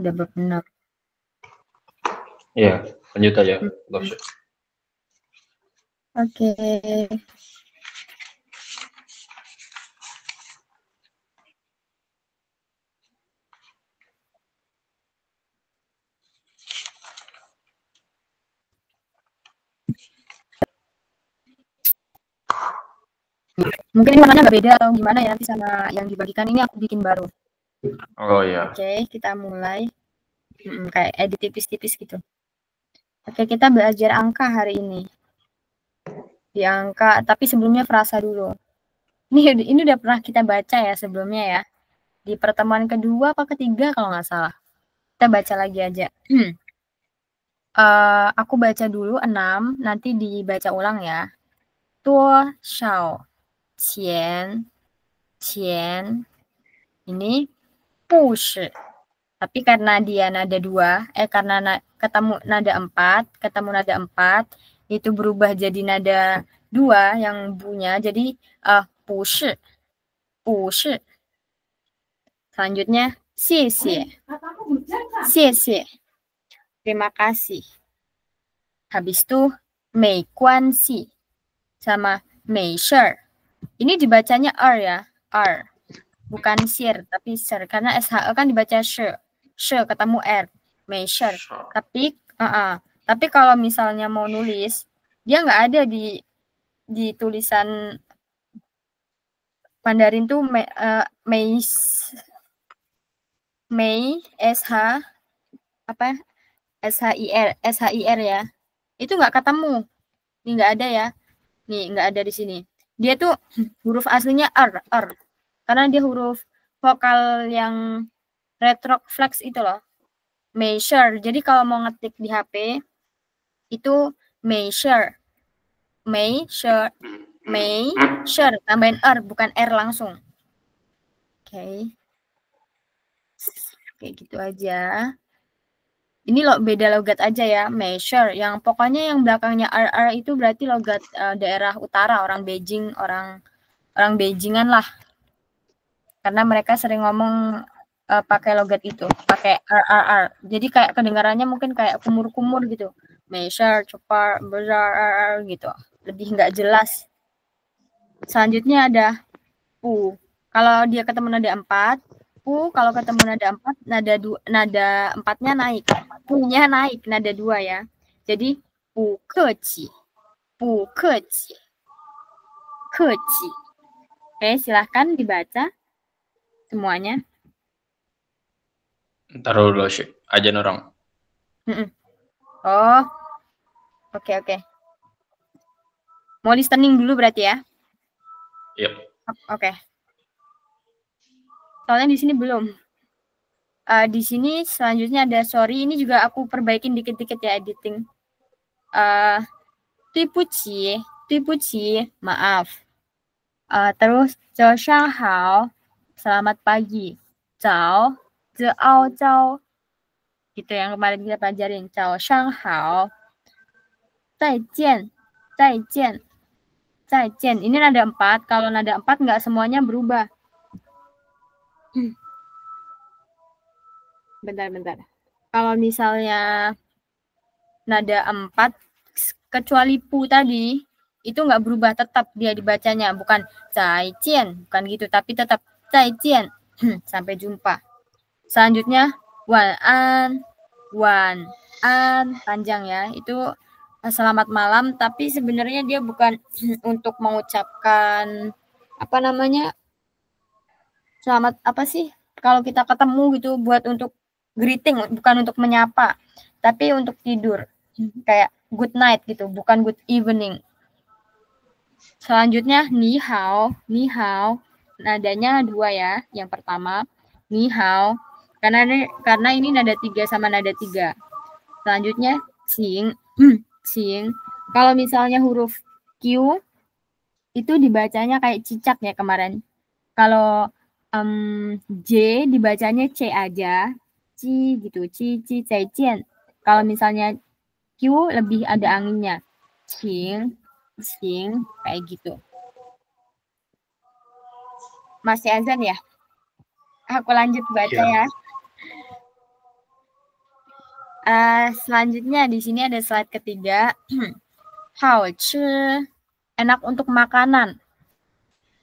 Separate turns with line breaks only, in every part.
udah benar.
Iya, lanjut aja.
Oke. Mungkin warnanya nggak beda atau gimana ya, nanti sama yang dibagikan ini aku bikin baru.
Oh iya.
Oke, kita mulai. Kayak edit tipis-tipis gitu. Oke, kita belajar angka hari ini. Di angka, tapi sebelumnya frasa dulu. Ini udah pernah kita baca ya sebelumnya ya. Di pertemuan kedua apa ketiga kalau nggak salah. Kita baca lagi aja. Aku baca dulu 6, nanti dibaca ulang ya. Tuo shao qian qian. Ini pushi. Tapi karena dia nada 2, karena ketemu nada 4, itu berubah jadi nada 2 yang bunya, jadi pushi. Pushi. Selanjutnya, xie xie. Terima kasih. Habis itu, mei guan xi sama mei shi. Ini dibacanya ya, bukan sir, tapi sir. Karena SHE kan dibaca shi. Shi ketemu R. Mei shi. Tapi kalau misalnya mau nulis, dia nggak ada di tulisan Mandarin tuh mei SH apa SHIR ya. Itu nggak ketemu. Ini nggak ada ya. Nih, nggak ada di sini. Dia tuh huruf aslinya R. Karena dia huruf vokal yang retroflex itu loh. Measure. Jadi kalau mau ngetik di HP, itu measure. Measure. Tambahin R, bukan R langsung. Oke. Kayak gitu aja. Ini beda logat aja ya, measure. Yang pokoknya yang belakangnya RR itu berarti logat daerah utara, orang Beijing, orang Beijingan lah. Karena mereka sering ngomong pakai logat itu, pakai RR. Jadi kayak kedengarannya mungkin kayak kumur-kumur gitu. Measure, cepat, besar, gitu. Lebih nggak jelas. Selanjutnya ada pu. Kalau dia ketemu nada 4, pu kalau ketemu nada 4, nada 4-nya naik. Punya naik nada 2 ya. Jadi pu keci. Pu keci. Keci. Oke, silahkan dibaca semuanya.
Taruh dulu sih, ajan orang.
Oh, oke. Mau listening dulu berarti ya?
Yep.
Oke. Soalnya di sini belum. Di sini selanjutnya ada sorry, ini juga aku perbaikin dikit-dikit ya editing. Tuipuci, maaf. Terus, 早上好, selamat pagi. 早, zao. Gitu yang kemarin kita pelajarin. 早上好. 再见. Ini nada 4. Kalau nada 4 nggak semuanya berubah. Bentar. Kalau misalnya nada 4, kecuali pu tadi, itu nggak berubah, tetap dia dibacanya. Bukan 再见, bukan gitu. Tapi tetap 再见. Sampai jumpa. Selanjutnya, 晚安, panjang ya. Itu selamat malam, tapi sebenarnya dia bukan untuk mengucapkan selamat apa sih? Kalau kita ketemu gitu buat untuk greeting, bukan untuk menyapa, tapi untuk tidur. Kayak good night gitu, bukan good evening. Selanjutnya ni hao. Nadanya 2 ya. Yang pertama ni hao. Karena ini nada 3 sama nada 3. Selanjutnya qing. Kalau misalnya huruf Q itu dibacanya kayak cicak ya kemarin. Kalau J dibacanya C aja. Ci gitu. Ci, zaijian. Kalau misalnya Q lebih ada anginnya. Qing, kayak gitu. Masih azan ya? Aku lanjut baca ya. Selanjutnya di sini ada slide ketiga. Hao chi, enak untuk makanan.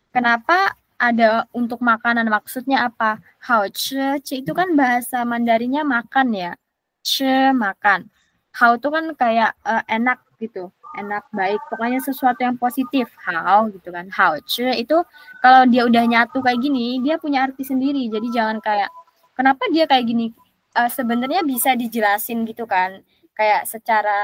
Kenapa ada untuk makanan? Maksudnya apa? Hao chi itu kan bahasa Mandarinnya makan ya. Chi makan. Hao itu kan kayak enak gitu. Enak, baik. Pokoknya sesuatu yang positif. Hao gitu kan. Hao chi itu kalau dia udah nyatu kayak gini, dia punya arti sendiri. Jadi jangan kayak kenapa dia kayak gini? Sebenarnya bisa dijelasin gitu kan. Kayak secara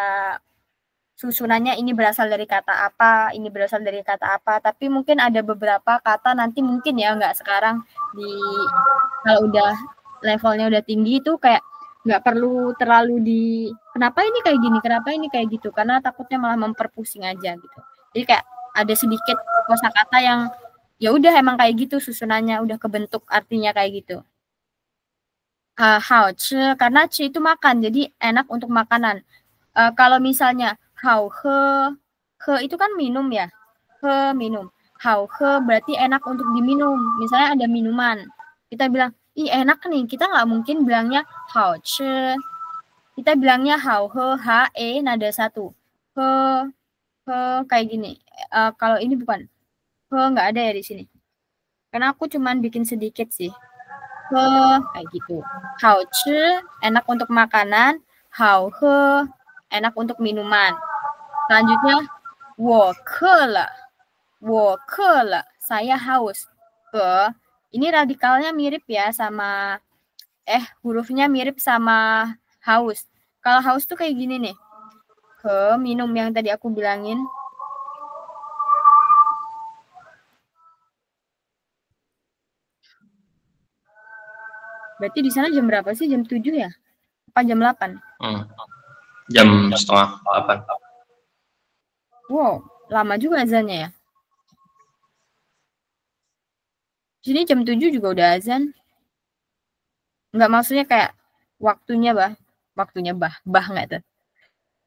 susunannya ini berasal dari kata apa, ini berasal dari kata apa, tapi mungkin ada beberapa kata nanti mungkin ya nggak sekarang kalau udah levelnya udah tinggi itu kayak nggak perlu terlalu kenapa ini kayak gini, kenapa ini kayak gitu, karena takutnya malah memperpusing aja gitu. Jadi kayak ada sedikit kosakata yang ya udah emang kayak gitu susunannya, udah kebentuk artinya kayak gitu. Hao chi, karena chi itu makan, jadi enak untuk makanan. Kalau misalnya hao he itu kan minum ya, he minum. Hao he berarti enak untuk diminum. Misalnya ada minuman, kita bilang, ih enak nih. Kita nggak mungkin bilangnya hao chi. Kita bilangnya hao he, nada satu. He kayak gini. Kalau ini bukan, he nggak ada ya di sini. Karena aku cuman bikin sedikit sih. Kayak gitu. Hao chi, enak untuk makanan. Hao he, enak untuk minuman. Selanjutnya, 我渴了, 我渴了, saya haus. Ini radikalnya mirip ya sama, hurufnya mirip sama haus. Kalau haus tuh kayak gini nih. Minum yang tadi aku bilangin. Berarti di sana jam berapa sih? Jam 7 ya? Apa jam 8?
Jam 7:30.
Wow, lama juga azannya ya. Sini jam 7 juga udah azan. Enggak, maksudnya kayak waktunya bah nggak tuh?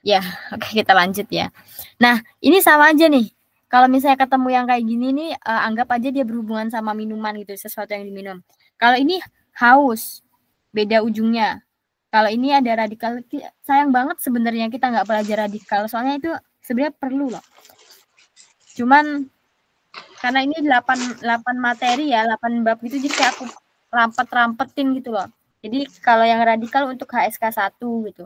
Ya, oke kita lanjut ya. Nah, ini sama aja nih. Kalau misalnya ketemu yang kayak gini nih, anggap aja dia berhubungan sama minuman gitu, sesuatu yang diminum. Kalau ini haus, beda ujungnya. Kalau ini ada radikal, sayang banget sebenarnya kita nggak belajar radikal, soalnya itu sebenarnya perlu loh. Cuman karena ini 8 materi ya, 8 bab gitu, jadi kayak aku rampet-rampetin gitu loh. Jadi kalau yang radikal untuk HSK 1 gitu.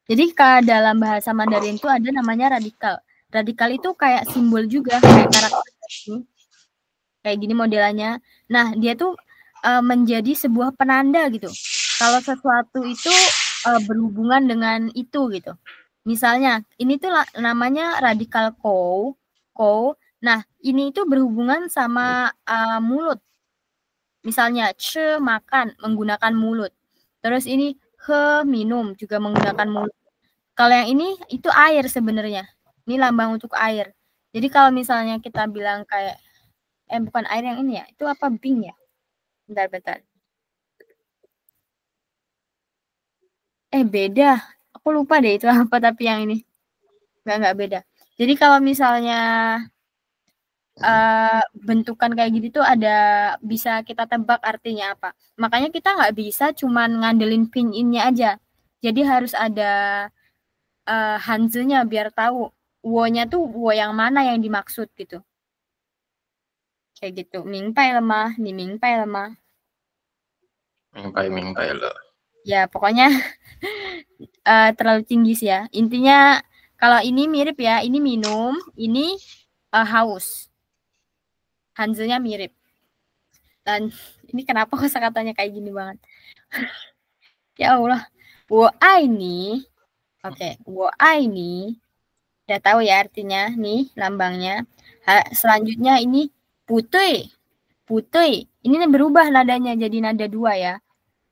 Jadi dalam bahasa Mandarin itu ada namanya radikal. Radikal itu kayak simbol juga, kayak karakter kayak gini modelannya. Nah, dia tuh menjadi sebuah penanda gitu. Kalau sesuatu itu berhubungan dengan itu gitu. Misalnya, ini tuh namanya radikal kou. Nah, ini itu berhubungan sama mulut. Misalnya, che makan menggunakan mulut. Terus ini he minum juga menggunakan mulut. Kalau yang ini itu air sebenarnya. Ini lambang untuk air. Jadi kalau misalnya kita bilang kayak bukan air yang ini ya. Itu apa, bing ya? Bentar. Beda. Aku lupa deh itu apa, tapi yang ini. Enggak beda. Jadi kalau misalnya bentukan kayak gitu tuh ada bisa kita tebak artinya apa. Makanya kita nggak bisa cuman ngandelin pinyin-nya aja. Jadi harus ada Hanzi-nya biar tahu wo-nya tuh wo yang mana yang dimaksud gitu. Kayak gitu. Mingpai lemah, ni mingpai lemah.
Mingpai le.
Ya, pokoknya terlalu tinggi sih ya. Intinya kalau ini mirip ya, ini minum, ini haus. Hanzi-nya mirip. Dan ini kenapa kosakatanya kayak gini banget? Ya Allah. Wo ai ni. Oke, wo ai ni. Udah tahu ya artinya nih lambangnya. Selanjutnya ini putui. Putui. Ini berubah nadanya jadi nada 2 ya.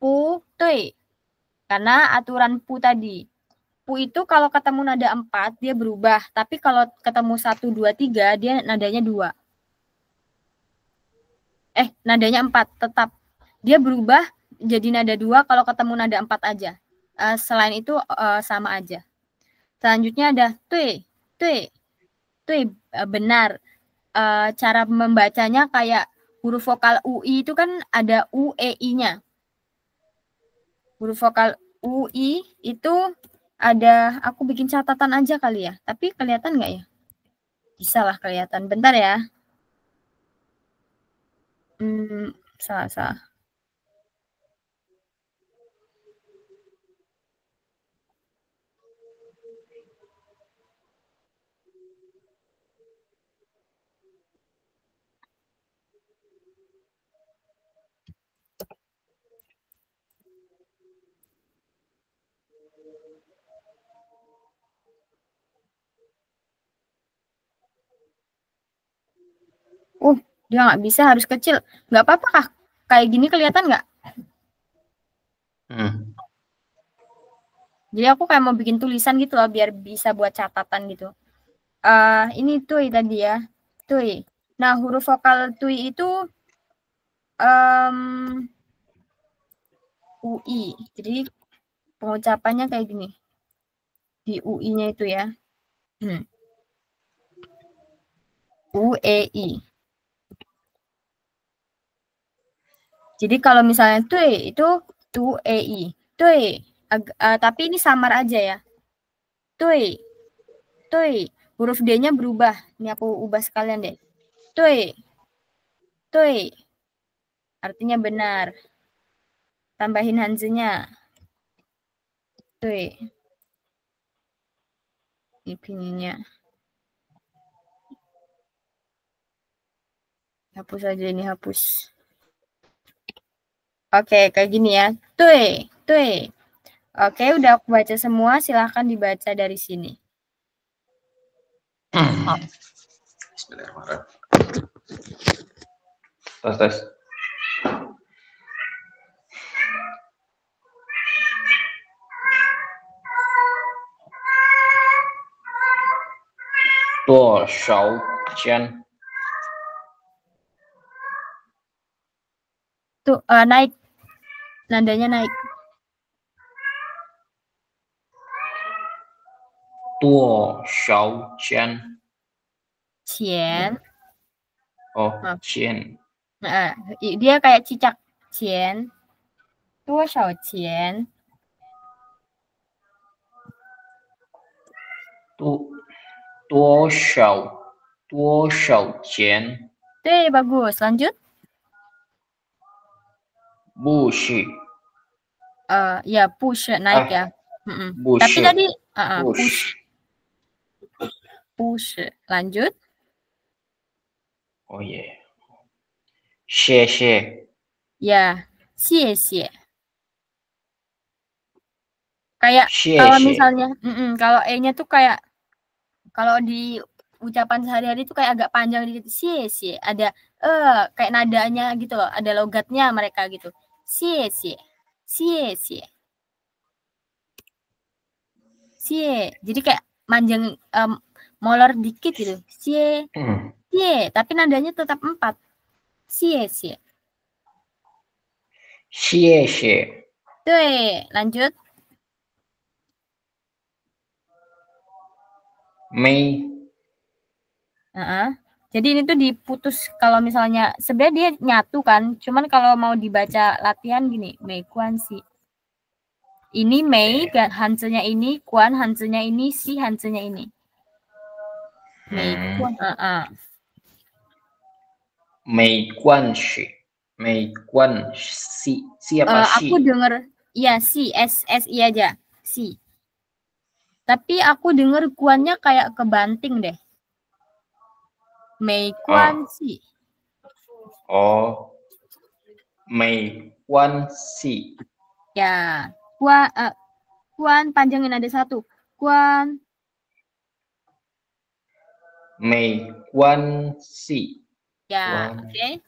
Putui. Karena aturan pu tadi. Pu itu kalau ketemu nada 4 dia berubah, tapi kalau ketemu 1 2 3 dia nadanya 2. Nadanya 4 tetap. Dia berubah jadi nada 2 kalau ketemu nada 4 aja. Selain itu sama aja. Selanjutnya ada tui. Benar. Cara membacanya kayak huruf vokal UI itu kan ada U, E, I-nya. Huruf vokal UI itu ada, aku bikin catatan aja kali ya. Tapi kelihatan nggak ya? Bisa lah kelihatan. Bentar ya. Salah. Dia nggak bisa, harus kecil. Nggak apa-apa kah? Kayak gini kelihatan nggak? Jadi aku kayak mau bikin tulisan gitu loh, biar bisa buat catatan gitu. Ini tui tadi ya. Tui. Nah, huruf vokal tui itu UI. Jadi pengucapannya kayak gini. Di UI-nya itu ya. UEI. Jadi kalau misalnya tui itu TUEI. Tui. Tapi ini samar aja ya. Tui. Tui. Huruf D-nya berubah. Ini aku ubah sekalian deh. Tui. Tui. Artinya benar. Tambahin hanzenya. Tui. Ini pinginnya. Hapus aja ini, hapus. Oke, kayak gini ya. Tui. Tui. Oke, udah aku baca semua. Silahkan dibaca dari sini.
Bismillahirrahmanirrahim. Tes. Tuo shou jian.
Tuh, naik. Nadanya naik.
Tuo shou jian.
Cian.
Oh, jian.
Dia kayak cicak. Cian. Tuo shou cian.
Tuo shou jian.
Tuh, bagus. Lanjut.
Bu shi.
Ya, push naik ya. Tapi tadi push. Lanjut.
Oh yeah. Xie xie.
Ya, xie xie. Kayak
Xie
kalau
xie.
misalnya, kalau E-nya tuh kayak, kalau di ucapan sehari-hari tuh kayak agak panjang dikit. Xie xie. Ada kayak nadanya gitu loh. Ada logatnya mereka gitu. Xie xie. Xie xie. Xie. Jadi kayak manjang, molor dikit gitu. Xie. Xie. Tapi nadanya tetap 4. Xie xie.
Xie xie.
Tuh, lanjut.
Mei.
Jadi ini tuh diputus kalau misalnya sebenarnya dia nyatu kan, cuman kalau mau dibaca latihan gini, Mei Kuan Si. Ini Mei hanzenya ini, Kuan hanzenya ini, Si hanzenya ini. Mei Kuan,
Mei Guan Shi. Mei Guan Si. Siapa Si?
Aku denger, ya Si, SI aja, Si. Tapi aku denger Kuannya kayak kebanting deh. Mei Kuan Si.
Oh. Mei Guan Si.
Ya, Kuan panjangin ada 1. Kuan.
Mei Guan Si.
Ya, oke.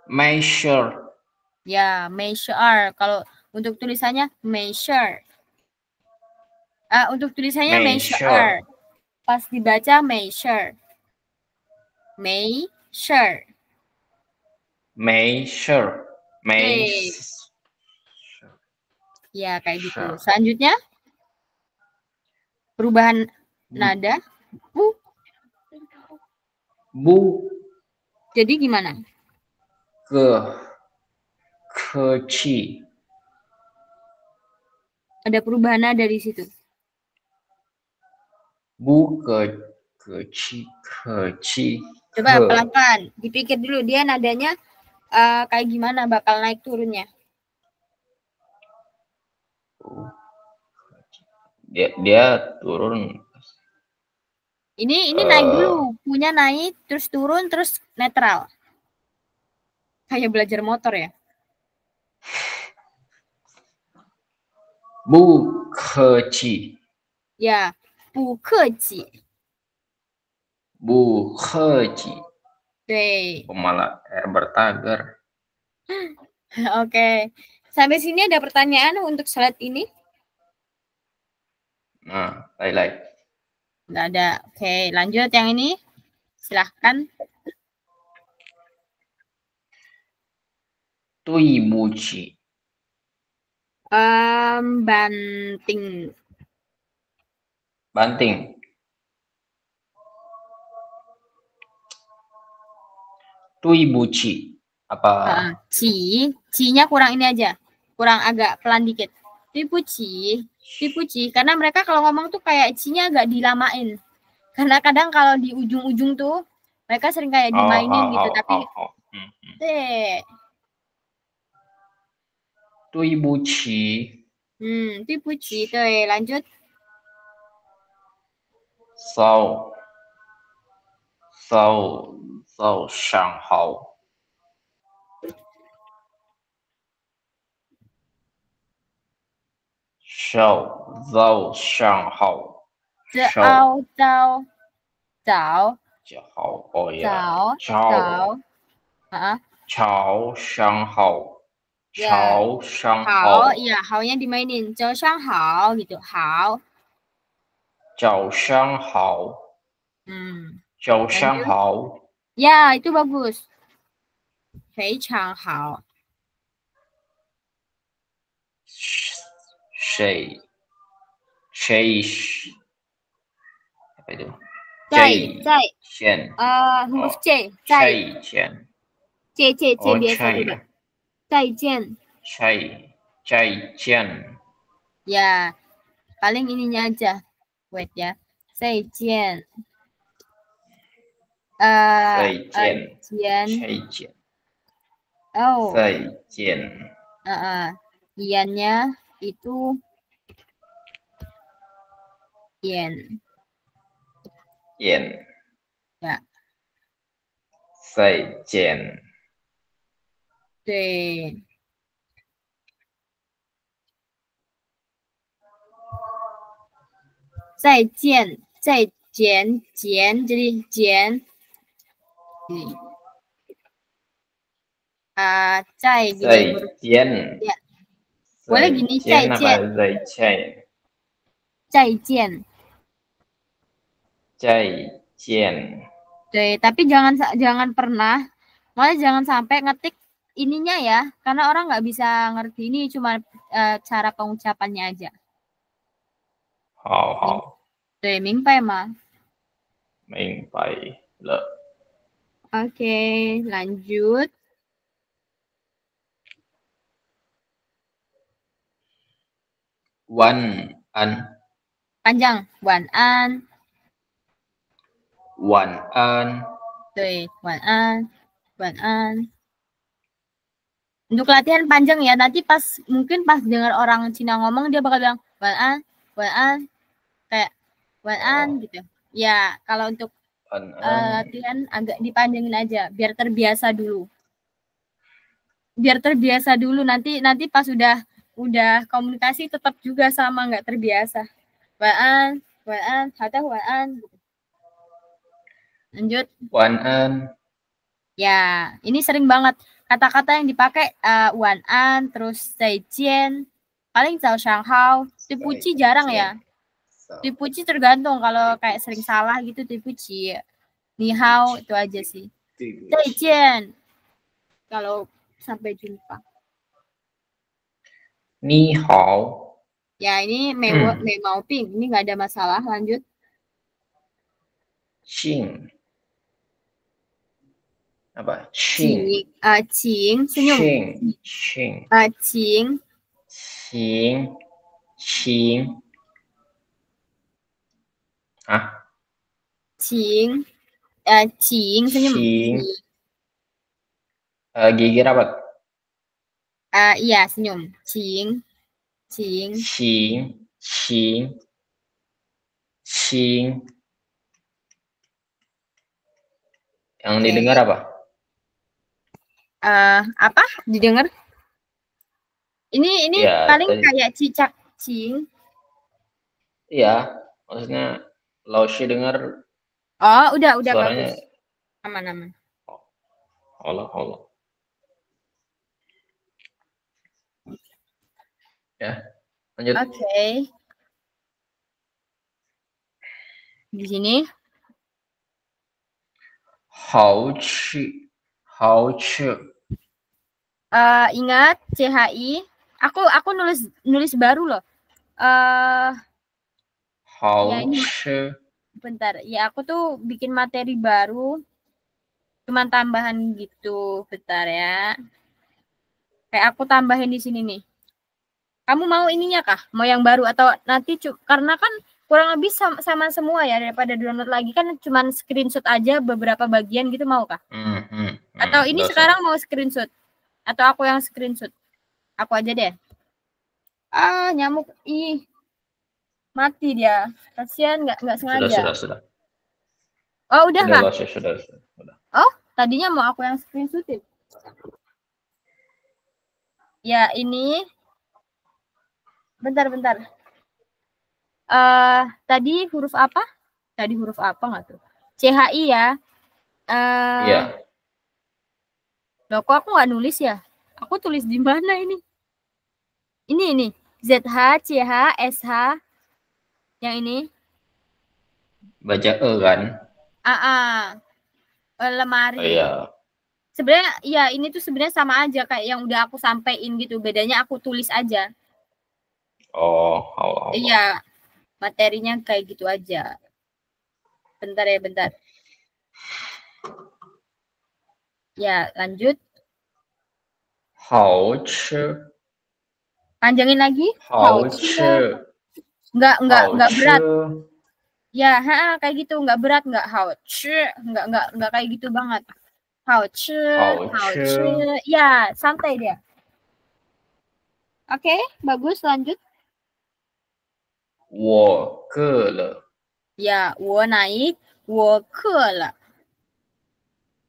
Measure.
Ya, measure. Kalau untuk tulisannya measure. Untuk tulisannya measure. Pas dibaca measure. Measure.
Measure.
Ya, kayak gitu. Selanjutnya perubahan nada. Bu.
Bu.
Jadi gimana?
keci.
Ada perubahan nada di situ.
Keci, keci.
Coba pelan-pelan, dipikir dulu dia nadanya kayak gimana bakal naik turunnya.
Dia turun.
Ini naik dulu, punya naik, terus turun, terus netral. Kayak belajar motor ya.
keci.
Ya, keci.
keci. Malah bertagar.
Oke. Sampai sini ada pertanyaan untuk slide ini?
Nah, lain.
Nggak ada. Oke, lanjut yang ini. Silahkan.
Tuibuci.
Banting.
Banting. Tuibuci. Apa?
Ci-nya kurang ini aja. Kurang agak pelan dikit. Tuibuci. Karena mereka kalau ngomong tuh kayak ci-nya agak dilamain. Karena kadang kalau di ujung-ujung tuh mereka sering kayak dimainin gitu. Tapi
Tuibuci.
Tuibuci. Tuh, lanjut.
Sao Shanghao. Zao Shanghao.
Zao.
Oh ya.
Zao.
Chao Shanghao.
Ya.
Chao Shanghao.
Iya, hao-nya dimainin. Zhao Shanghao gitu. Hao.
Zhao Shanghao. Zhao Shanghao.
Ya, itu bagus. 非常好.
Apa itu?
Huruf C.
再见.
C biasa juga. 再见.
再见.
Ya, paling ininya aja. Wait ya. 再见. 再见. Oh.
再见.
Iannya itu yen.
Ya. 再见.
对. Zai jian, jadi jian. Zai
jian.
Ya. Boleh gini, zai jian. Tapi jangan pernah, malah jangan sampai ngetik ininya ya, karena orang nggak bisa ngerti, ini cuma cara pengucapannya aja. 对，明白吗？
明白了。
Oke, lanjut.
Wan an.
Panjang. Wan an.
晚安.
对，晚安. Untuk latihan panjang ya, nanti mungkin pas dengar orang Cina ngomong dia bakal bilang wan an, kayak wan an gitu. Ya, kalau untuk latihan agak dipanjangin aja biar terbiasa dulu. Nanti pas udah komunikasi tetap juga sama, nggak terbiasa. Wan an, wan an gitu. Lanjut.
Wan an.
Ya, ini sering banget kata-kata yang dipakai wan an, terus zaijian, paling zhao shanghao. Tipuci jarang ya. Tipuci tergantung, kalau kayak sering salah gitu tipuci. Ni hao itu aja sih. Zaijian. Kalau sampai jumpa.
Ni hao.
Ya, ini mei mau ping, ini nggak ada masalah. Lanjut.
Qing. Apa?
Cing,
Qing.
cing, senyum.
Qing. Qing.
Cing,
Qing. Qing. Ah,
cing, cing, senyum.
Qing. Gigi rapat.
Iya, senyum. Cing, cing.
Qing. Qing. Qing. Yang
Oke.
didengar apa?
Apa? Didengar? Ini
Ya,
paling
tadi.
kayak cicak, cing.
Iya, maksudnya Laushi dengar
Oh, udah
suaranya.
bagus. Aman.
Allah. Ya, lanjut.
Oke. Di sini.
Hao Chi.
Ingat CHI. Aku nulis baru loh. Ya ini bentar. Ya aku tuh bikin materi baru. Cuman tambahan gitu. Bentar ya. Kayak aku tambahin di sini nih. Kamu mau ininya kah? Mau yang baru atau nanti karena kan kurang lebih sama semua ya, daripada download lagi kan cuman screenshot aja beberapa bagian gitu, mau kah? Atau ini sekarang mau screenshot? Atau aku yang screenshot? Aku aja deh. Nyamuk. Ih. Mati dia. Kasihan nggak sengaja.
Sudah.
Oh, udah kah?
Sudah.
Oh, tadinya mau aku yang screenshotin. Ya, ini. Bentar. Tadi huruf apa? Tadi huruf apa nggak tuh? CHI ya.
Iya.
Loh, kok aku nggak nulis ya? Aku tulis di mana ini? Ini. ZH, CH, SH. Yang ini.
Baca E kan?
Lemari.
Oh, iya.
Sebenarnya ya ini tuh sebenarnya sama aja kayak yang udah aku sampein gitu. Bedanya aku tulis aja.
Oh.
Iya. Materinya kayak gitu aja. Bentar. Ya, lanjut.
Hao Chi.
Panjangin lagi.
Hao Chi.
Enggak berat. Ya, kayak gitu, enggak berat, enggak hao chi, enggak kayak gitu banget. Hao chi. Ya, santai dia. Oke, bagus, lanjut.
Wo ke le.
Ya, wo naik, wo ke le.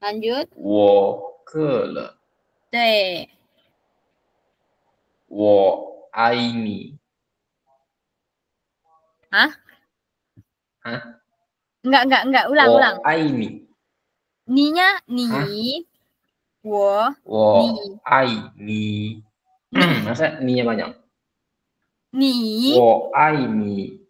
Lanjut.
Wo ke le.
对。
我爱你.
Hah?
Hah?
Enggak, ulang.
我爱你.
Ni-nya ni.
Hah?
Wo.
我爱你. Masa ni-nya panjang?
Ni.
我爱你.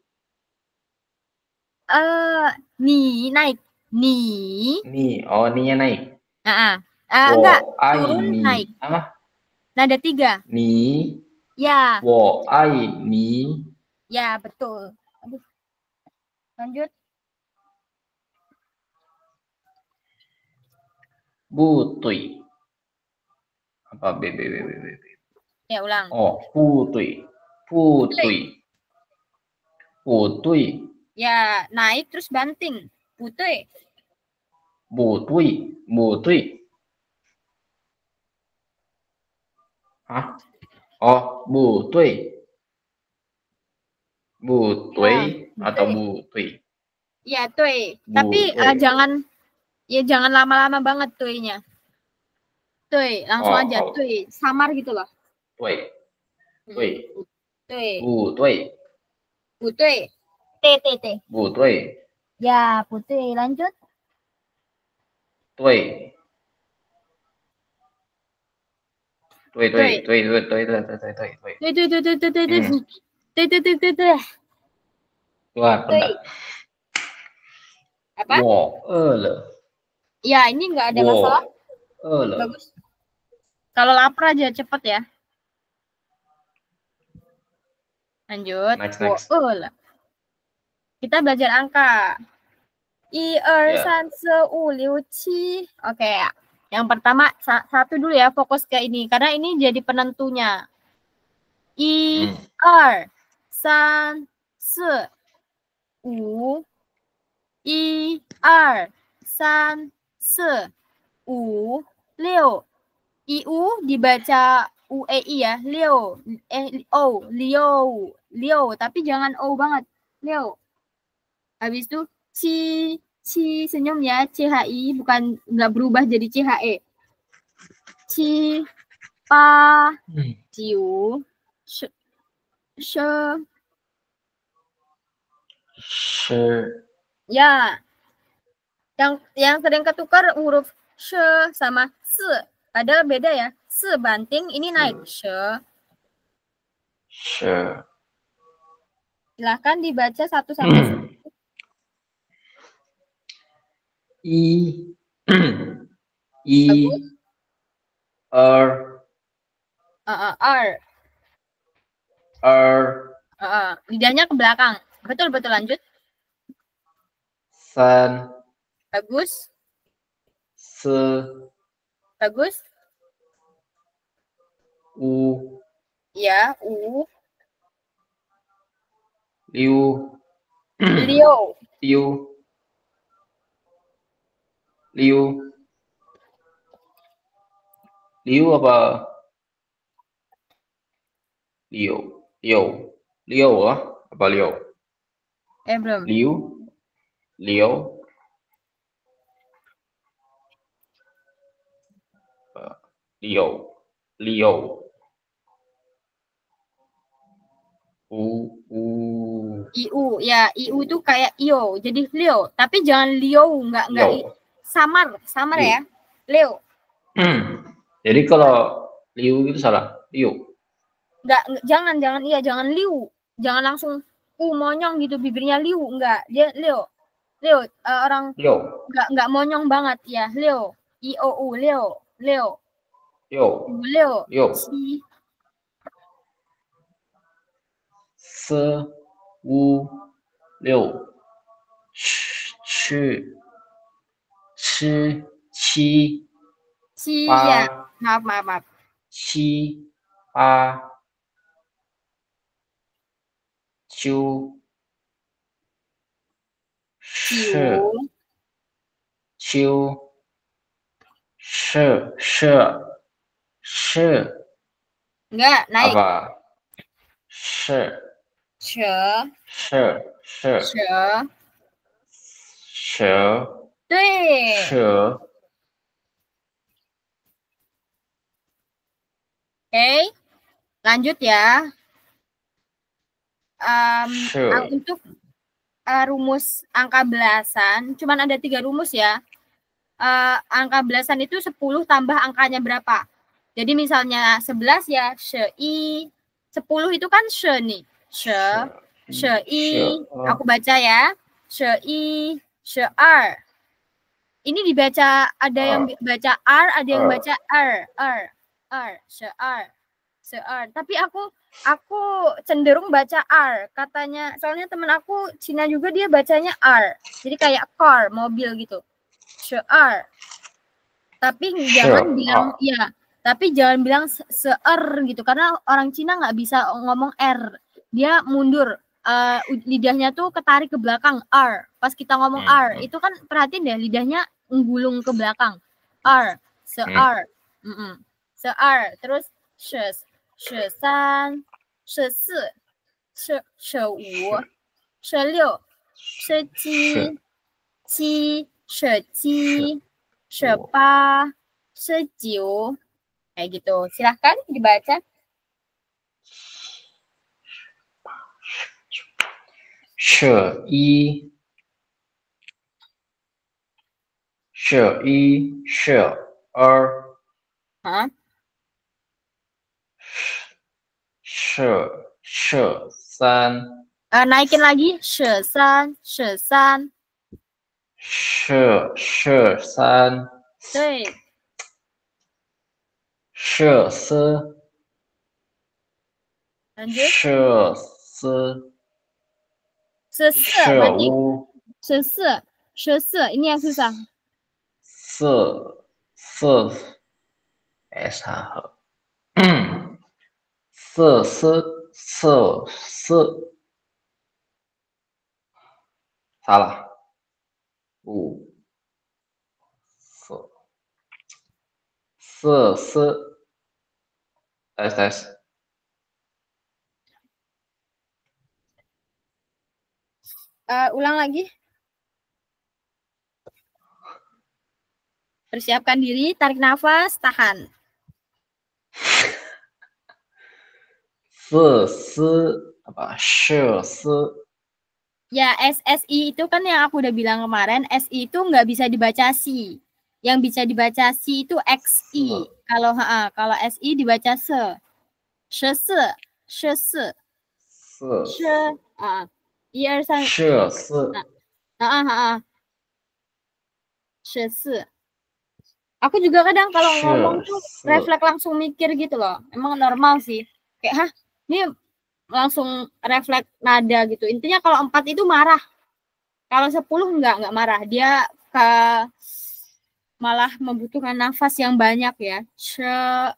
Ni naik. Ni.
Ni. Oh, ni-nya naik.
Enggak,
我爱
turun
你.
naik.
Apa?
Nada 3.
Ni.
Ya.
我爱你.
Ya, betul. Aduh. Lanjut.
Butui. Apa B.
Ya, ulang.
Oh, putui.
Ya, naik terus banting. Putui.
Butui. Hah? Oh, butui. Atau butui?
Ya, tui. Tapi jangan lama-lama banget tuinya. Tui, langsung aja. Tui, samar gitu loh.
Tui.
Putui. T.
Butui.
Ya, putui. Lanjut.
Tui. Wah, benar.
Apa? Ya, ini nggak ada masalah. Bagus. Kalau lapar aja cepet ya. Lanjut.
Next.
Kita belajar angka. 1, 2, 3, 4, 5, 6, 7. Oke. Yang pertama satu dulu ya, fokus ke ini karena ini jadi penentunya. 1、2、3、4、5、1、2、3、4、5、6。IU dibaca UEI ya, Leo, O, Leo, tapi jangan O banget, Leo. Habis itu Ci senyum ya, CHI, bukan nggak berubah jadi CHE. Ci, Pa, Ciu, She, ya, yang sering ketukar huruf she sama se, padahal beda ya. Se banting, ini naik she. Silahkan dibaca satu sampai 10. Lidahnya ke belakang. Betul lanjut.
San.
Bagus.
Se.
Bagus.
U.
Ya, U.
Liu.
Liu.
Liu apa? Liu lah, apa Liu?
Belum.
Liu.
IU ya, IU itu kayak IO, jadi Leo, tapi jangan Leo, enggak samar Liu. Ya, Leo.
Jadi kalau Liu itu salah, Liu.
Enggak, jangan Liu, jangan langsung monyong gitu bibirnya Liu, enggak, dia Leo, orang
Leo.
Enggak monyong banget ya, Leo, IOU, Leo. Si.
Se, Wu, Liu, Chi,
Ya, maaf.
Chi, Pa, Ciu,
Enggak, naik.
Apa?
Oke, lanjut ya. Untuk rumus angka belasan, cuman ada 3 rumus ya. Angka belasan itu 10 tambah angkanya berapa. Jadi misalnya 11 ya, she-i. 10 itu kan she nih. She-i. Aku baca ya. She-i, she-er. Ini dibaca, ada yang baca R, ada yang baca she-er. Tapi aku cenderung baca R. Katanya, soalnya temen aku Cina juga dia bacanya R. Jadi kayak car, mobil gitu. She-er. Tapi jangan bilang ya, tapi jangan bilang se-er gitu karena orang Cina nggak bisa ngomong R. Dia mundur, lidahnya tuh ketarik ke belakang R. Pas kita ngomong R, itu kan perhatiin deh lidahnya menggulung ke belakang. R, se-er. Se-er, terus she-san, she-si, she-wu, she-liu, she-ji, she-ji, she-pa, she-jiu. Kayak gitu. Silahkan dibaca.
She-i, she-er. She-san.
Naikin lagi. She-san.
She-san.
对。
she-se.
Lanjut.
She-wu.
She-se. Ini yang susah.
sh se salah se tes
Ulang lagi. Persiapkan diri, tarik nafas, tahan.
se
Ya, SSI itu kan yang aku udah bilang kemarin, SI itu nggak bisa dibaca si. Yang bisa dibaca si itu XI. Kalau SI dibaca se. Se, se, se. Aku juga kadang kalau ngomong tuh refleks langsung mikir gitu loh. Emang normal sih. Kayak, ini langsung refleks nada gitu. Intinya kalau 4 itu marah. Kalau 10 enggak marah. Dia malah membutuhkan nafas yang banyak ya. Se.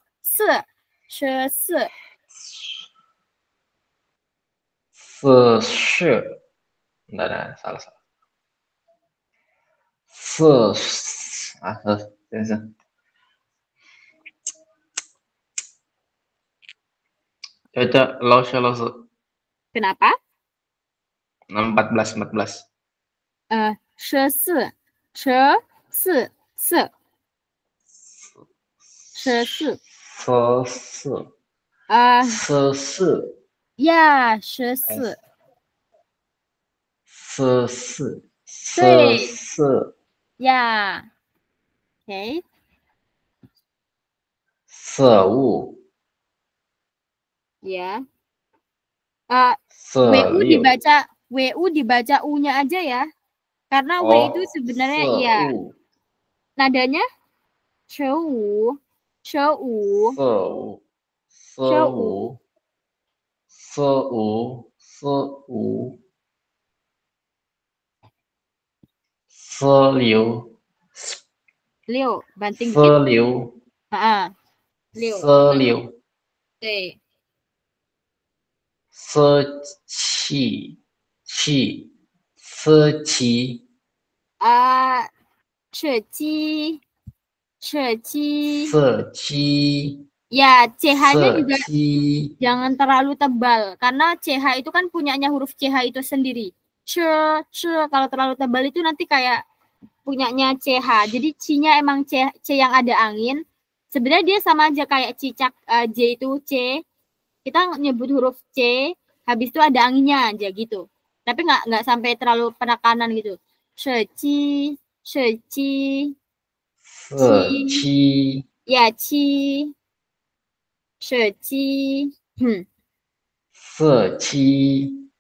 Enggak, salah. Coba lo.
Kenapa?
14.
Se. Ya, 14. 对呀 ，OK。15 Ya. WU dibaca U-nya aja ya. Karena W itu sebenarnya iya. Nadanya shou. Liu, banting dikit. Liu. 对。射击. Ya, CH-nya juga jangan terlalu tebal. Karena CH itu kan punyanya huruf CH itu sendiri. Kalau terlalu tebal itu nanti kayak punyanya CH. Jadi C-nya emang C yang ada angin. Sebenarnya dia sama aja kayak cicak J itu C. Kita nyebut huruf C, habis itu ada anginnya aja gitu. Tapi nggak sampai terlalu penekanan gitu. Sheci. Ya, ci. Sheci.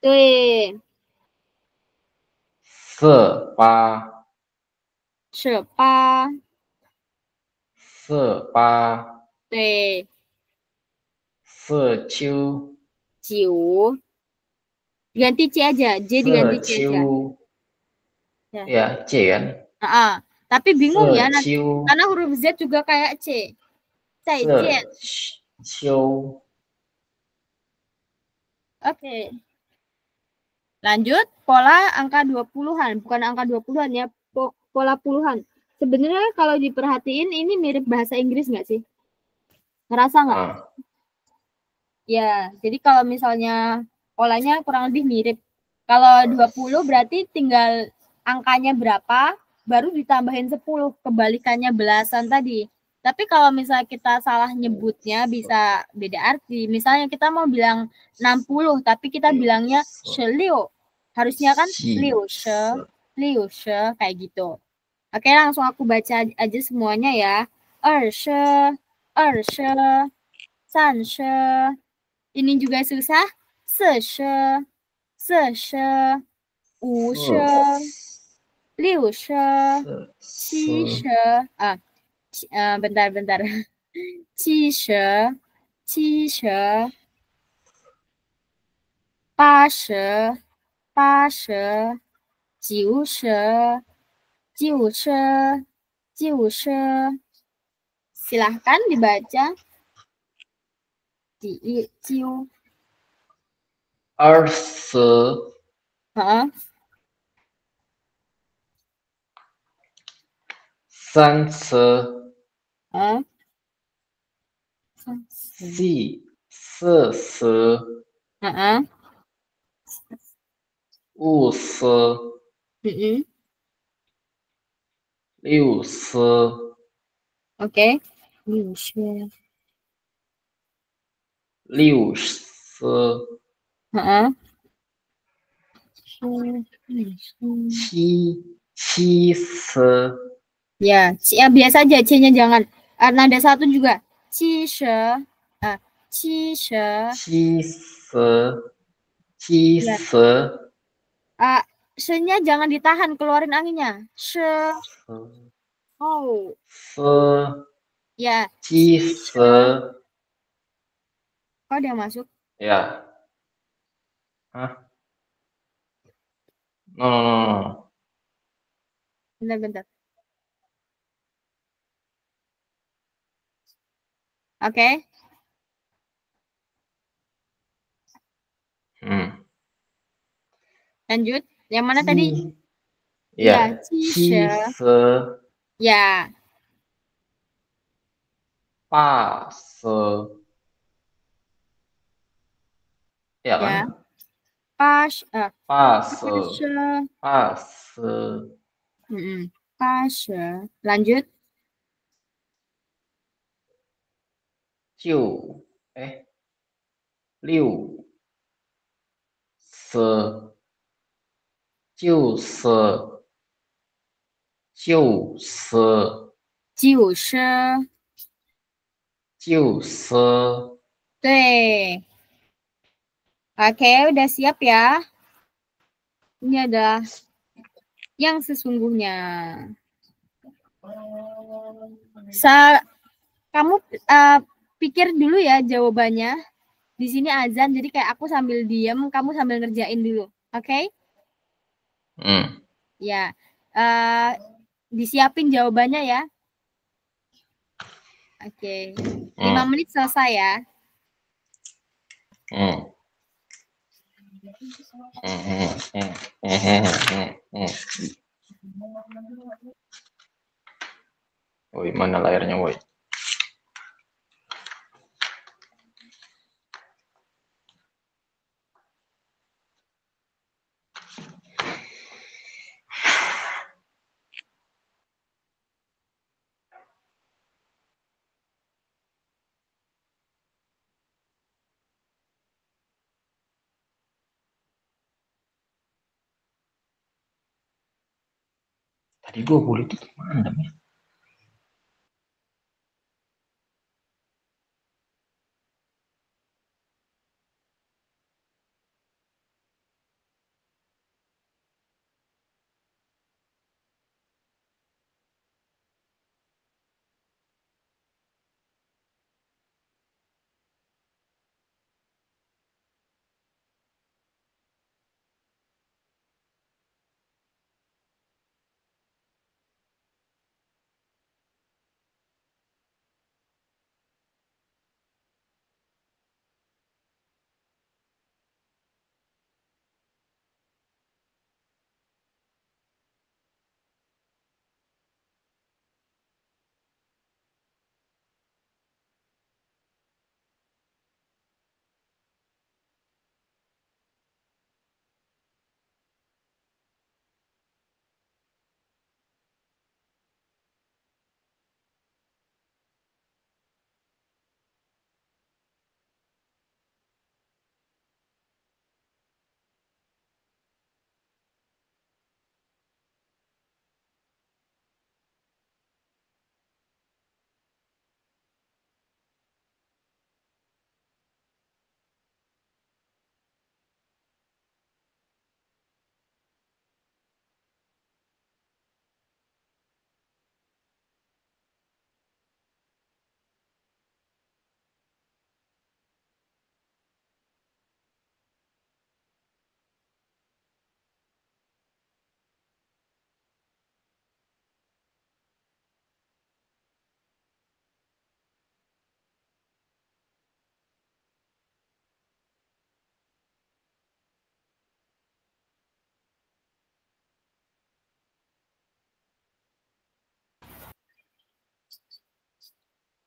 对。对。9. Ganti C aja. J diganti C aja.
Ya, C kan?
Tapi bingung ya nanti. Karena huruf Z juga kayak C. Zaijian. Oke. Lanjut, pola angka 20-an. Bukan angka 20-an ya, pola puluhan. Sebenarnya kalau diperhatiin ini mirip bahasa Inggris nggak sih? Ngerasa nggak? Ya, jadi kalau misalnya polanya kurang lebih mirip. Kalau 20 berarti tinggal angkanya berapa, baru ditambahin 10, kebalikannya belasan tadi. Tapi kalau misalnya kita salah nyebutnya bisa beda arti. Misalnya kita mau bilang 60, tapi kita bilangnya sheliu. Harusnya kan liu she, kayak gitu. Oke, langsung aku baca aja semuanya ya. 20, 30, ini juga susah. 40, 50, 60, 70. Bentar. 70, 70, 80, 80, 90, 90, 90, Silahkan dibaca. Ciu.
20
Heeh.
30
Heeh.
40
Heeh.
50
嗯
60
，OK，60，60嗯是，70ya, ya biasa aja C-nya jangan nada satu juga. Cishe, ah, cishe,
70
ya,
70
se-nya jangan ditahan, keluarin anginnya. She, oh, ya, cishe.
70
Kok dia masuk?
ya. Hah? No, no, no, no.
Bentar-bentar. Oke, lanjut. Yang mana tadi?
Ya,
Ya, cishe.
70
Ya,
80 ya kan?
ya. Pas,
Pasel,
pashe.
pasel,
Pashe. Lanjut.
就六十就是就是
就是
就是
对。Oke, udah siap ya. Ini adalah yang sesungguhnya. Kamu pikir dulu ya jawabannya. Di sini azan, jadi kayak aku sambil diem, kamu sambil ngerjain dulu. Oke? Ya. Disiapin jawabannya ya. Oke. 5 menit selesai ya.
Woi, mana layarnya, woi? Tadi 20 itu gimana, ya?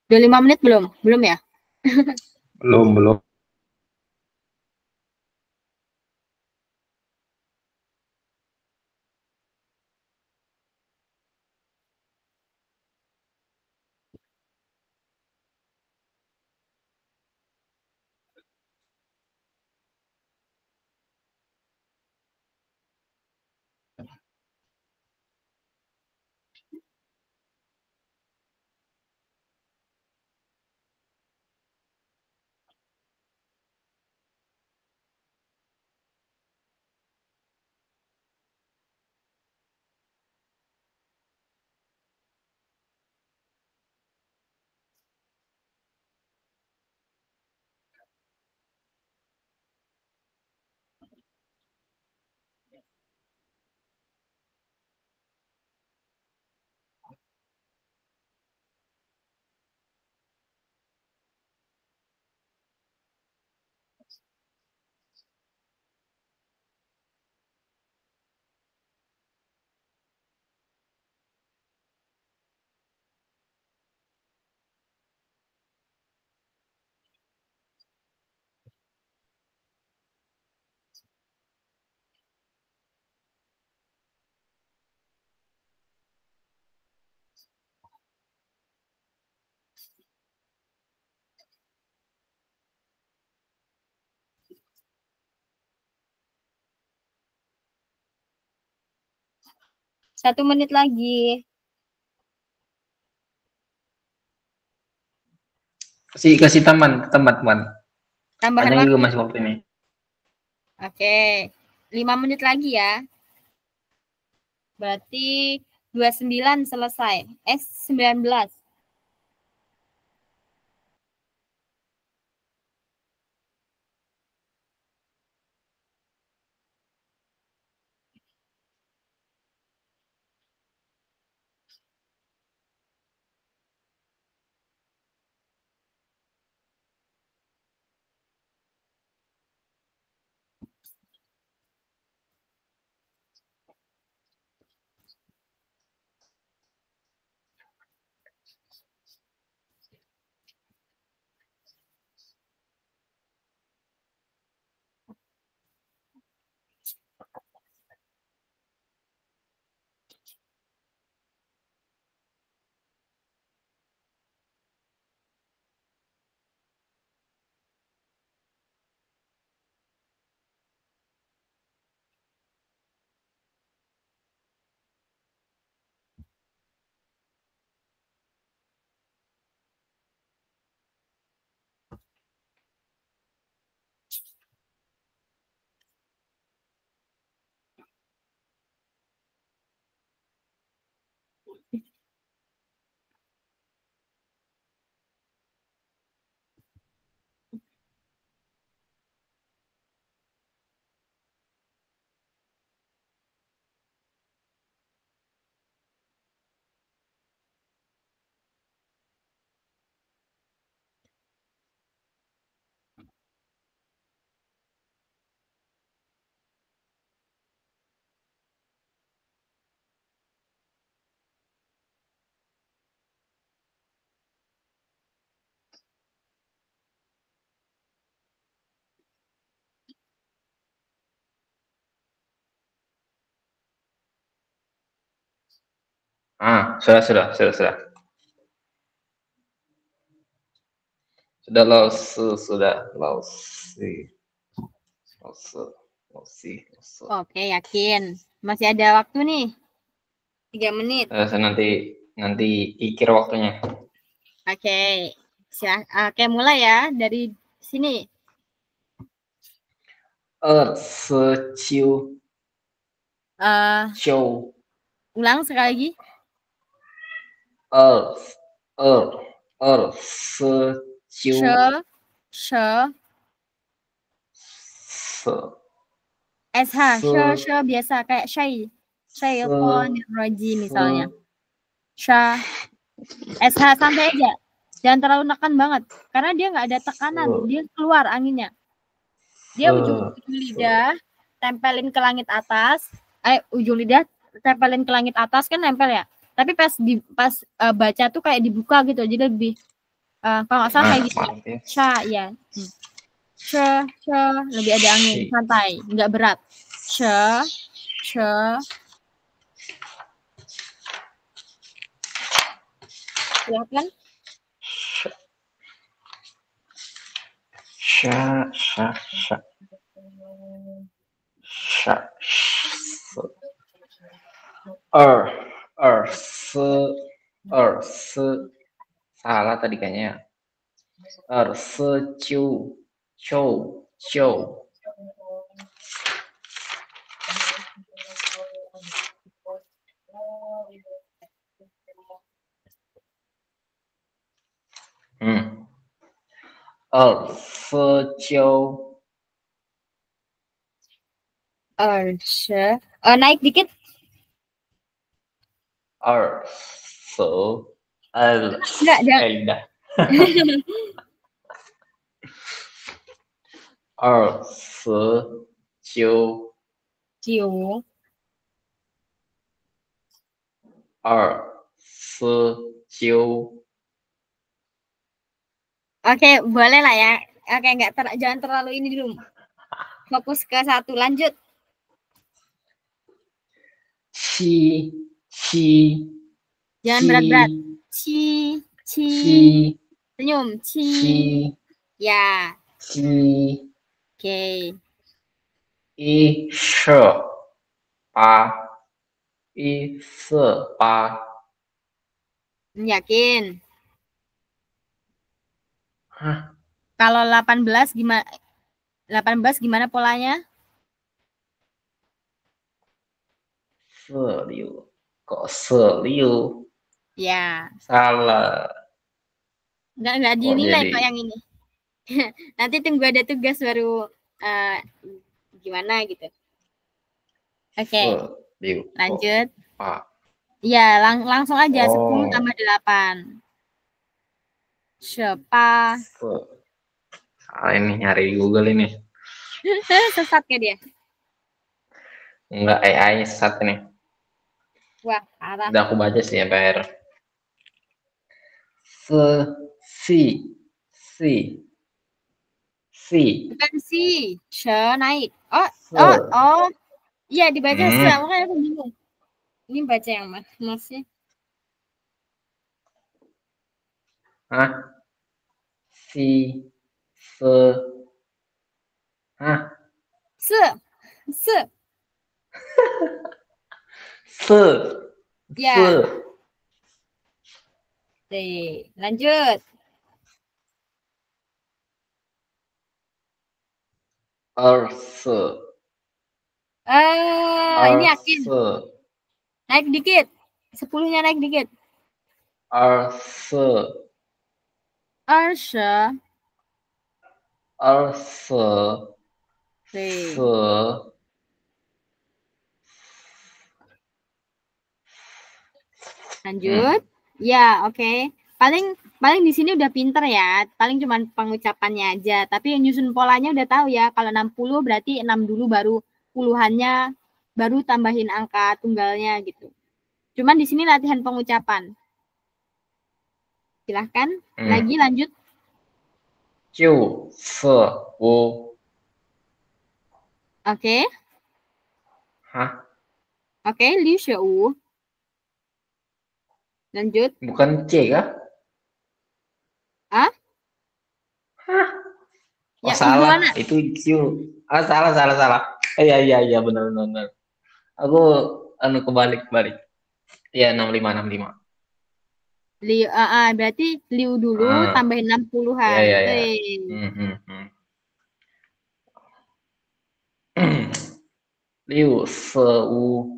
Udah 5 menit belum? Belum ya?
Belum.
Satu menit lagi.
Kasih teman-teman.
Tambahan
Panjang
waktu.
juga masih waktu ini.
Oke. 5 menit lagi ya. Berarti 29 selesai. 19.
Sudah. Sudah lausi.
Oke, yakin. Masih ada waktu nih. 3 menit.
Saya nanti pikir waktunya.
Oke. Oke, mulai ya dari sini.
Seciu. Show.
Ulang sekali lagi.
Seciu.
SH, biasa kayak syaitonirrajim misalnya. SH santai aja. Jangan terlalu nekan banget karena dia nggak ada tekanan, dia keluar anginnya. Dia ujung lidah tempelin ke langit atas. Ujung lidah tempelin ke langit atas kan nempel ya. Tapi pas baca tuh kayak dibuka gitu, jadi lebih Kalau nggak salah kayak gitu.
Maaf ya.
Sha, ya. Lebih ada angin, santai, nggak berat. Sha. Silakan.
Sha. Se. Salah tadi kayaknya. Se. Ciu.
Naik dikit. Enggak.
Udah. Ciu.
Oke, boleh lah ya. Oke, jangan terlalu ini dulu. Fokus ke satu, lanjut.
Ci.
Jangan berat-berat. Ci. Senyum. Ci. Ya.
Ci.
Oke.
Pa.
Yakin?
Hah?
Kalau 18 gimana? 18 gimana polanya?
Seliu. Kok seliu?
Ya.
Salah.
Enggak dinilai kok yang ini. Nanti tunggu ada tugas baru gimana gitu. Oke. Lanjut. Ya, langsung aja 10 tambah 8. Siapa?
Ini nyari Google ini.
Sesat kayak dia.
Enggak, AI sesat ini.
Wah, parah.
Udah aku baca sih ya, PR. Si.
Bukan si. Naik. Oh. Iya, dibaca se. Makanya aku bingung. Ini baca yang mana? Maksudnya.
Hah? Se. Hah?
Se. Ya. Lanjut. Ini yakin. Naik dikit. 10-nya naik dikit. Lanjut. Ya, oke. Paling di sini udah pinter ya. Paling cuma pengucapannya aja. Tapi yang nyusun polanya udah tahu ya. Kalau 60 berarti 6 dulu baru puluhannya, baru tambahin angka tunggalnya gitu. Cuman di sini latihan pengucapan. Silahkan. Lagi lanjut. Oke.
Hah?
Oke, Liu Xiu. Lanjut.
Bukan C kah?
Hah?
Oh, salah. Gimana? Itu Q. Salah. Iya, benar. Aku kebalik. Iya, 65.
Liu, berarti Liu dulu tambahin 60-an.
Iya. Liu Seu.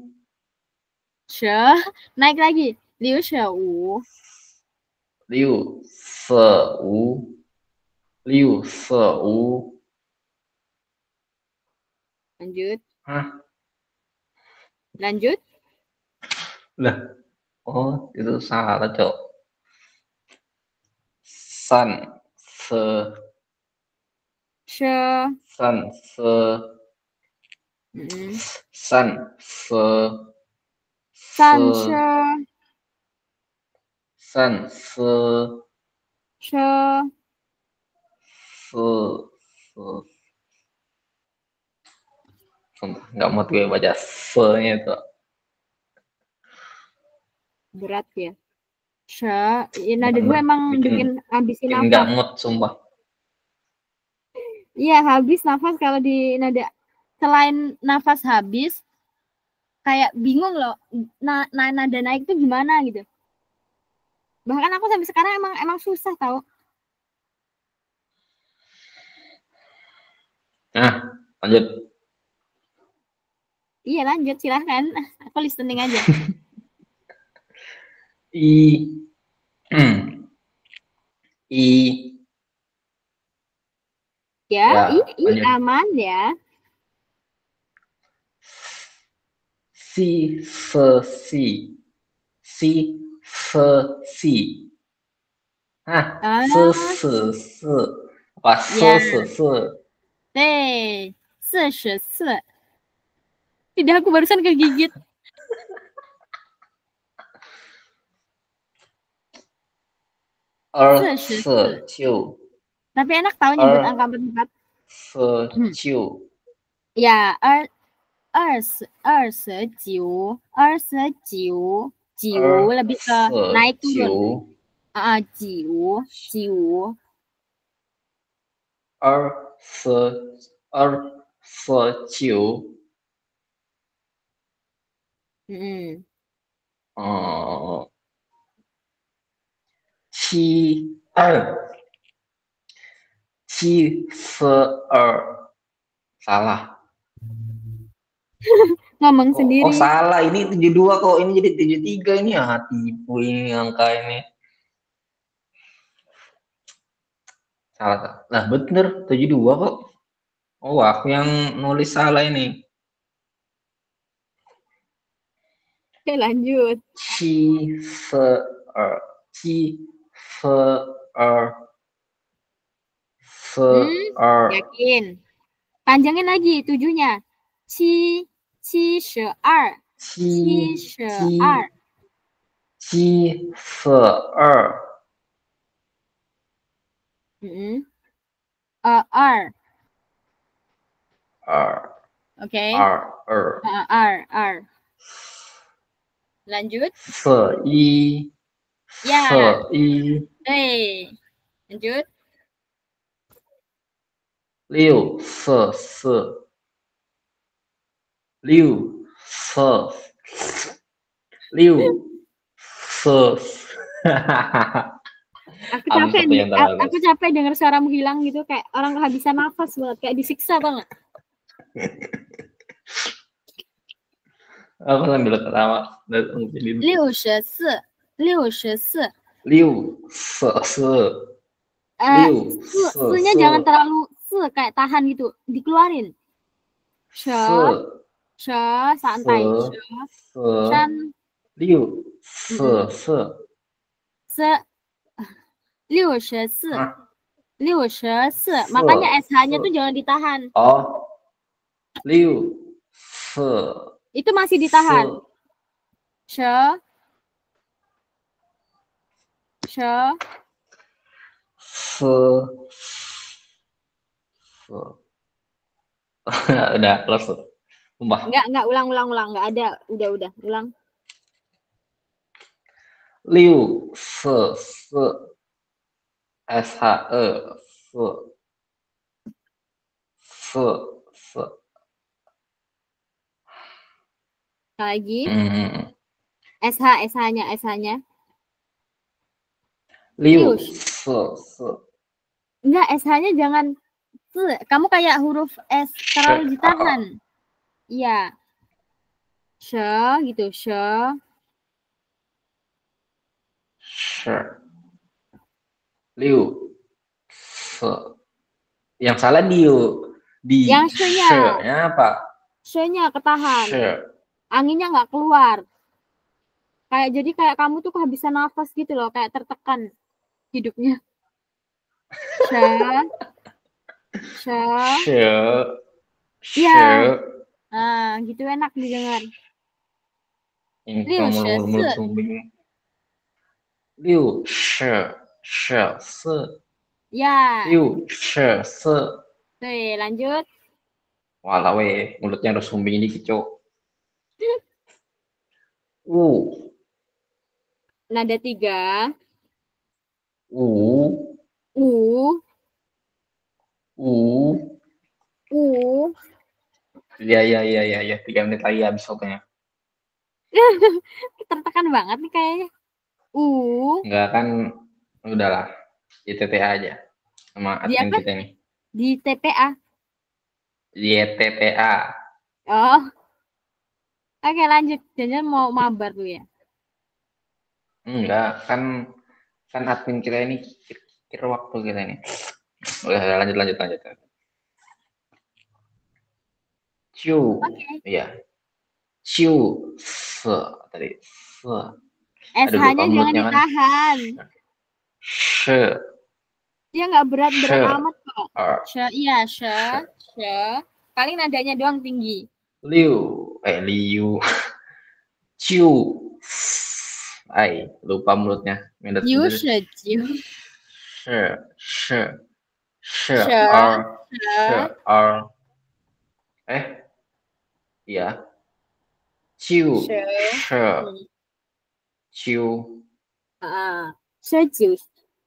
Naik lagi. Liu Seu. Lanjut.
Hah?
Lanjut.
Lah. Oh, itu salah, Cok. San se.
she,
Sumpah, nggak mau gue baca se-nya itu.
berat ya. She, nada dua emang bikin habisin
nggak
nafas.
mood, sumpah.
Iya, habis nafas kalau di nada. Selain nafas habis, kayak bingung loh, nada naik itu gimana gitu. Bahkan aku sampai sekarang emang susah tahu.
Nah, lanjut.
Iya lanjut, silahkan. Aku listening aja.
I
Ya,
lanjut.
aman ya.
Si, si. Si, si. Se. Apa
Ya.
se.
Se. Tidak, aku barusan kegigit.
Ciu.
Tapi enak tahu nyebut angka 44.
Ciu.
Ya, 29, lebih ke naik turun. Jiu.
Ciu. Qi salah.
Ngomong sendiri.
Oh salah, ini 72 kok, ini jadi 73 ini ya, tipu ini angka ini. Salah. Lah bener 72 kok. Oh, aku yang nulis salah ini.
Oke, lanjut.
Qi
yakin. Panjangin lagi 7-nya. Qi shi er. Oke. Lanjut. Ya. Lanjut.
Liu.
Aku capek dengar suaramu hilang gitu, kayak orang kehabisan nafas banget, kayak disiksa banget.
Aku sambil ketawa.
Liu she se. Se-nya jangan terlalu kayak tahan gitu, dikeluarin. She, santai. Shan.
Liu she se.
Makanya SH-nya tuh jangan ditahan.
Oh. Liu se.
Itu masih ditahan. She.
Udah close.
Enggak, ulang, enggak ada. Udah, ulang.
Liu se. SHE se.
Lagi. SH-nya.
Liu se.
Enggak, SH-nya jangan se. Kamu kayak huruf S terlalu ditahan. Iya. She gitu, she.
Liu se. Yang salah Liu.
Yang
she-nya apa?
She-nya ketahan. Anginnya nggak keluar. Jadi kayak kamu tuh kehabisan nafas gitu loh, kayak tertekan hidupnya. She. Iya. Nah, gitu enak didengar.
Liu she. se.
Ya.
Liu, se.
Oke, lanjut.
Walah weh, mulutnya harus sumbing dikit, Cok.
Nada 3.
U.
U.
U.
U.
Iya. 3 menit lagi habis waktunya.
Tertekan banget nih kayaknya. U.
Enggak kan, udahlah. Di TTA aja. Sama
Di
admin
apa?
kita nih.
Di TPA.
Di TTA.
Oh. Oke, lanjut. Jangan mau mabar lu ya.
Enggak, kan admin kita ini kira waktu kita ini. Udah, lanjut. Ciu.
Oke.
Iya. Ciu. Se. Tadi. Se. Aduh, lupa
SH-nya jangan
mulutnya kan.
ditahan.
She.
Dia nggak berat-berat amat kok.
Er.
Iya, she. Paling nadanya doang tinggi.
Liu. Liu. Ciu. Lupa mulutnya.
Ciu, ciu.
She. Er. Iya. Ciu. Ciu.
Ciu.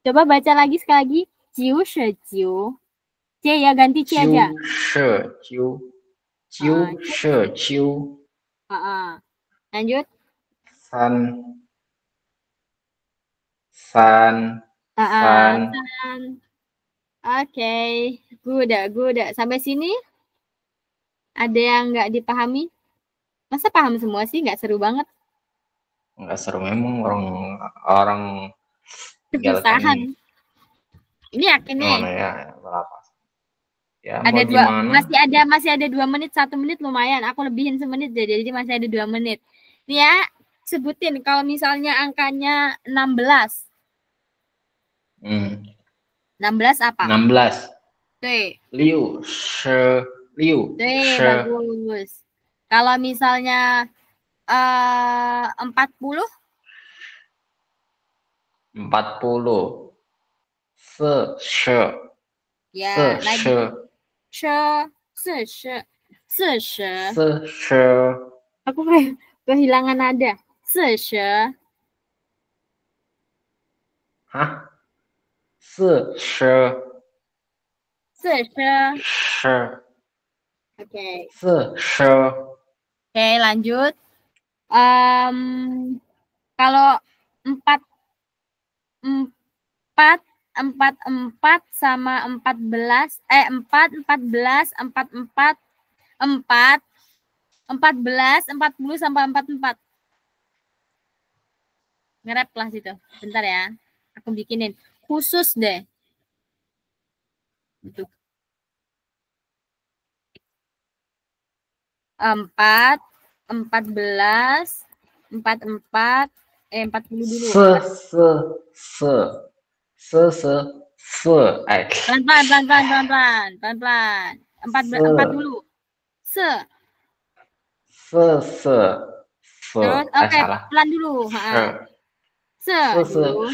Coba baca lagi sekali lagi. Ciu, ciu. C ya, ganti C aja.
Ciu.
Lanjut.
San.
Oke, good. Sampai sini ada yang nggak dipahami? Masa paham semua sih? Nggak seru banget.
Nggak seru memang orang
kesusahan. Ini yakin nih.
Ya, berapa? Ya,
ada masih ada 2 menit, 1 menit lumayan. Aku lebihin semenit jadi masih ada 2 menit. Nih ya, sebutin kalau misalnya angkanya 16. 16 apa?
16.
Tuh.
Liu.
Tuh, bagus. Kalau misalnya 40?
40. Se.
Ya, lagi. Se. Aku kehilangan nada. Se.
Hah?
Oke. Oke, lanjut. Kalau 4 sama 14 14 44 14 40 sampai 44. Ngerap lah situ. Bentar ya. Aku bikinin khusus deh. Gitu. 4 14 44 40 dulu. Pelan-pelan. 4 dulu. Terus oke, pelan dulu. Dulu.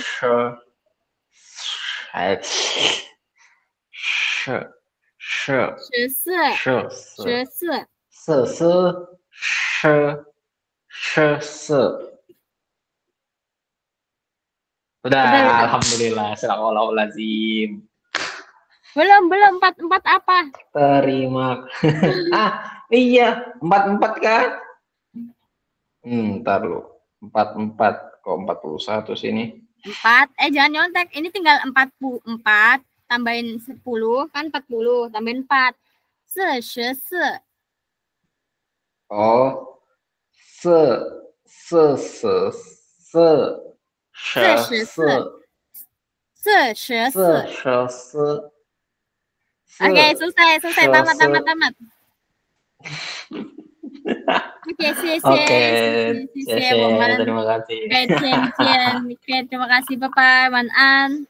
Udah, alhamdulillah. Astagfirullahaladzim.
Belum 44 apa?
Terima. Iya, 44 kan? Ntar lu. 44 kok 41 sini.
4. Jangan nyontek. Ini tinggal 44 tambahin 10 kan 40, tambahin 4. 44.
Oh. 44.
Oke, selesai. Tamat. Oke,
terima kasih.
Oke, terima kasih Bapak Manan.